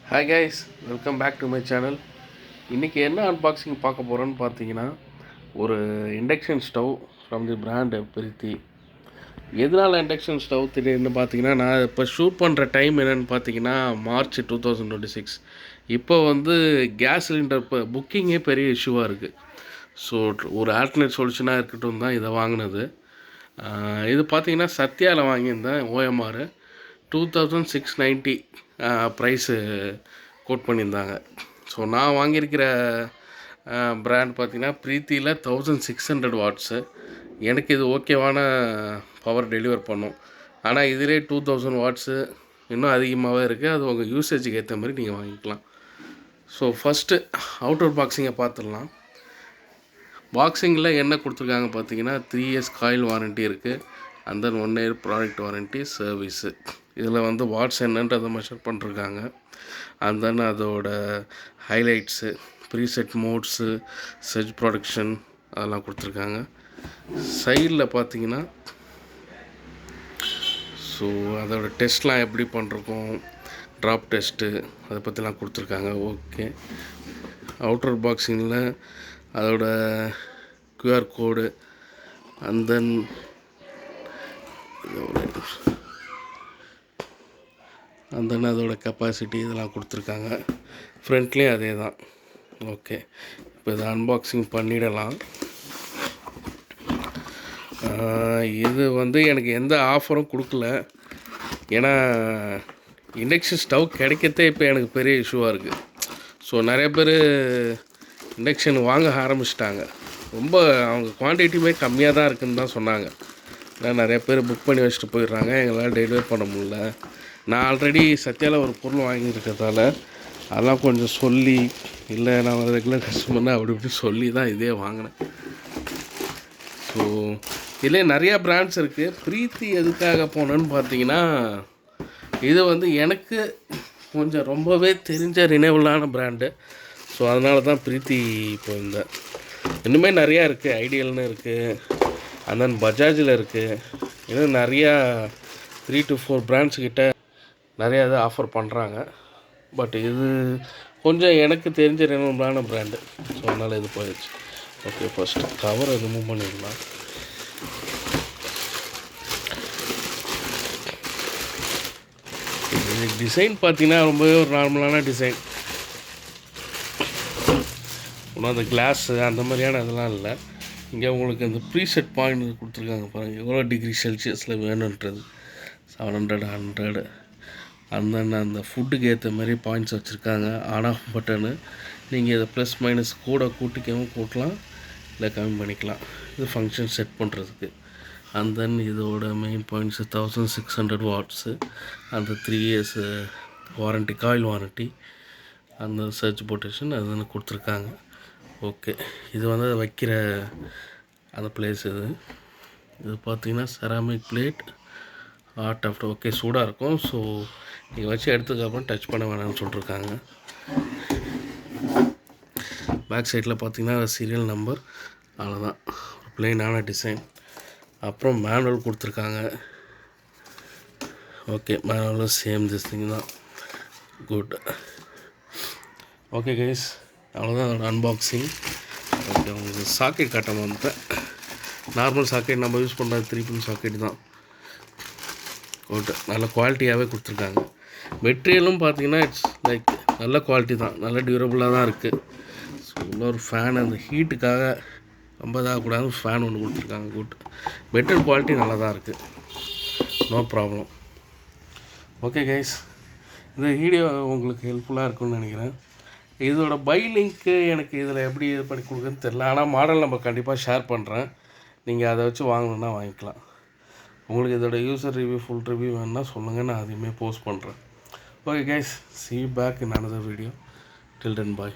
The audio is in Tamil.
Hi guys, welcome back to my channel. இன்றைக்கி என்ன அன்பாக்சிங் பார்க்க போகிறோன்னு பார்த்தீங்கன்னா, ஒரு induction stove from the brand Preethi. எதனால் இண்டக்ஷன் ஸ்டவ் திடீர்னு பார்த்தீங்கன்னா, நான் இப்போ ஷூட் பண்ணுற டைம் என்னென்னு பார்த்தீங்கன்னா மார்ச் 2026. இப்போ கேஸ் சிலிண்டர் இப்போ புக்கிங்கே பெரிய இஷ்யூவாக இருக்குது. ஸோ ஒரு ஆல்டர்னேட் சொல்யூஷனாக இருக்கட்டும் தான் இதை வாங்கினது. இது பார்த்தீங்கன்னா சத்யாவில் வாங்கியிருந்தேன். OMR 2690 ப்ரைஸு கோட் பண்ணியிருந்தாங்க. ஸோ நான் வாங்கியிருக்கிற பிராண்ட் பார்த்திங்கன்னா ப்ரீத்தியில் 1600 வாட்ஸு. எனக்கு இது ஓகேவான பவர் டெலிவர் பண்ணும். ஆனால் இதிலே 2000 வாட்ஸு இன்னும் அதிகமாகவே இருக்குது. அது உங்கள் யூசேஜுக்கு ஏற்ற மாதிரி நீங்கள் வாங்கிக்கலாம். ஸோ ஃபஸ்ட்டு அவுட்டர் பாக்ஸிங்கை பார்த்துடலாம். பாக்ஸிங்கில் என்ன கொடுத்துருக்காங்க பார்த்தீங்கன்னா 3 years காயில் வாரண்ட்டி இருக்குது. And then 1 year product warranty service. இதில் வாட்ஸ் என்னன்றதை மெஷர் பண்ணிருக்காங்க. அண்ட் தென் அதோட highlights, preset modes, surge production அதெல்லாம் கொடுத்துருக்காங்க. சைடில் பார்த்தீங்கன்னா ஸோ அதோட டெஸ்ட்லாம் எப்படி பண்ணுறோம், ட்ராப் டெஸ்ட்டு அதை பற்றிலாம் கொடுத்துருக்காங்க. ஓகே, அவுட்டர் பாக்ஸிங்கில் அதோட QR கோடு அண்ட் தென் அதோட கெப்பாசிட்டி இதெல்லாம் கொடுத்துருக்காங்க. ஃப்ரண்ட்லேயும் அதே தான். ஓகே, இப்போ இதை அன்பாக்சிங் பண்ணிடலாம். இது எனக்கு எந்த ஆஃபரும் கொடுக்கல. ஏன்னா இண்டக்ஷன் ஸ்டவ் கிடைக்கிறதே இப்போ எனக்கு பெரிய இஷ்யூவாக இருக்குது. ஸோ நிறைய பேர் இண்டக்ஷன் வாங்க ஆரம்பிச்சிட்டாங்க. ரொம்ப அவங்க குவான்டிட்டியுமே கம்மியாக தான் இருக்குதுன்னு தான் சொன்னாங்க. ஏன்னா நிறைய பேர் புக் பண்ணி வச்சுட்டு போயிடுறாங்க, எங்களால் டெலிவரி பண்ண முடியல. நான் ஆல்ரெடி சத்யாவில் ஒரு பொருள் வாங்கியிருக்கிறதால அதெல்லாம் கொஞ்சம் சொல்லி, இல்லை நான் ரெகுலர் கஸ்டமர்னா அப்படி இப்படி சொல்லி தான் இதே வாங்கினேன். ஸோ இதிலே நிறையா பிராண்ட்ஸ் இருக்குது. ப்ரீத்தி எதுக்காக போனேன்னு பார்த்தீங்கன்னா, இது எனக்கு கொஞ்சம் ரொம்பவே தெரிஞ்ச ரினேபிளான பிராண்டு. ஸோ அதனால தான் ப்ரீத்தி போயிருந்தேன். இன்னுமே நிறையா இருக்குது. ஐடியல்னு இருக்குது, அண்ட் தென் பஜாஜில் இருக்குது. இன்னும் நிறையா 3 to 4 பிராண்ட்ஸ் கிட்ட நிறையா இது ஆஃபர் பண்ணுறாங்க. பட் இது கொஞ்சம் எனக்கு தெரிஞ்ச ரெனோபிளான பிராண்டு. ஸோ அதனால் இது போயிடுச்சு. ஓகே, ஃபஸ்ட்டு கவரை ரிமூவ் பண்ணிடலாம். இது டிசைன் பார்த்தீங்கன்னா ரொம்பவே ஒரு நார்மலான டிசைன். ஒன்றும் அந்த கிளாஸு அந்த மாதிரியான இதெல்லாம் இல்லை. இங்கே உங்களுக்கு அந்த ப்ரீசெட் பாயிண்ட் கொடுத்துருக்காங்க பாருங்கள், எவ்வளோ டிகிரி செல்சியஸில் வேணுன்றது. 700, 100 அந்த ஃபுட்டுக்கு ஏற்ற மாதிரி பாயிண்ட்ஸ் வச்சுருக்காங்க. On off button. நீங்கள் இதை ப்ளஸ் மைனஸ் கூட கூட்டிக்கவும் கூட்டலாம், இல்லை கம்மி பண்ணிக்கலாம். இது ஃபங்க்ஷன் செட் பண்ணுறதுக்கு. அண்ட் தென் இதோட மெயின் பாயிண்ட்ஸு 1600 வாட்ஸு, அந்த 3 years வாரண்ட்டி, காயில் வாரண்ட்டி, அந்த சர்ச் பொட்டேஷன் அதுன்னு கொடுத்துருக்காங்க. ஓகே, இது அதை வைக்கிற அந்த பிளேஸ். இது பார்த்திங்கன்னா ceramic plate, hot after. Okay, சூடாக இருக்கும். ஸோ நீங்கள் வச்சு எடுத்ததுக்கப்புறம் டச் பண்ண வேணாம்னு சொல்லியிருக்காங்க. பேக் சைடில் பார்த்தீங்கன்னா சீரியல் நம்பர், அவ்வளோதான். ப்ளெயினான டிசைன். அப்புறம் மேனுவல் கொடுத்துருக்காங்க. ஓகே, மேனுவலும் சேம் திஸ் திங் தான். குட். ஓகே கைஸ், அவ்வளோதான் அதோட அன்பாக்சிங். ஓகே, உங்களுக்கு சாக்கெட் காட்ட வந்துட்டேன். நார்மல் சாக்கெட் நம்ம யூஸ் பண்ணுற 3 pin சாக்கெட் தான். குட், நல்ல குவாலிட்டியாகவே கொடுத்துருக்காங்க. மெட்டீரியலும் பார்த்தீங்கன்னா இட்ஸ் லைக் நல்ல குவாலிட்டி தான், நல்ல டியூரபுளாக தான் இருக்குது. ஸோ இன்னொரு ஃபேன், அந்த ஹீட்டுக்காக ரொம்ப இதாகக்கூடாது, ஃபேன் ஒன்று கொடுத்துருக்காங்க. குட், மெட்டீரியல் குவாலிட்டி நல்லா தான் இருக்குது, நோ ப்ராப்ளம். ஓகே கைஸ், இந்த வீடியோ உங்களுக்கு ஹெல்ப்ஃபுல்லாக இருக்கும்னு நினைக்கிறேன். இதோட பை லிங்க்கு எனக்கு இதில் எப்படி இது பண்ணி கொடுக்குறதுன்னு தெரில. ஆனால் மாடல் நம்ம கண்டிப்பாக ஷேர் பண்ணுறேன். நீங்கள் அதை வச்சு வாங்கணுன்னா வாங்கிக்கலாம். உங்களுக்கு இதோட யூசர் ரிவ்யூ, ஃபுல் ரிவ்யூ வேணுன்னா சொல்லுங்கள், நான் அதையுமே போஸ்ட் பண்ணுறேன். Okay guys, see you back in another video. Till then, bye.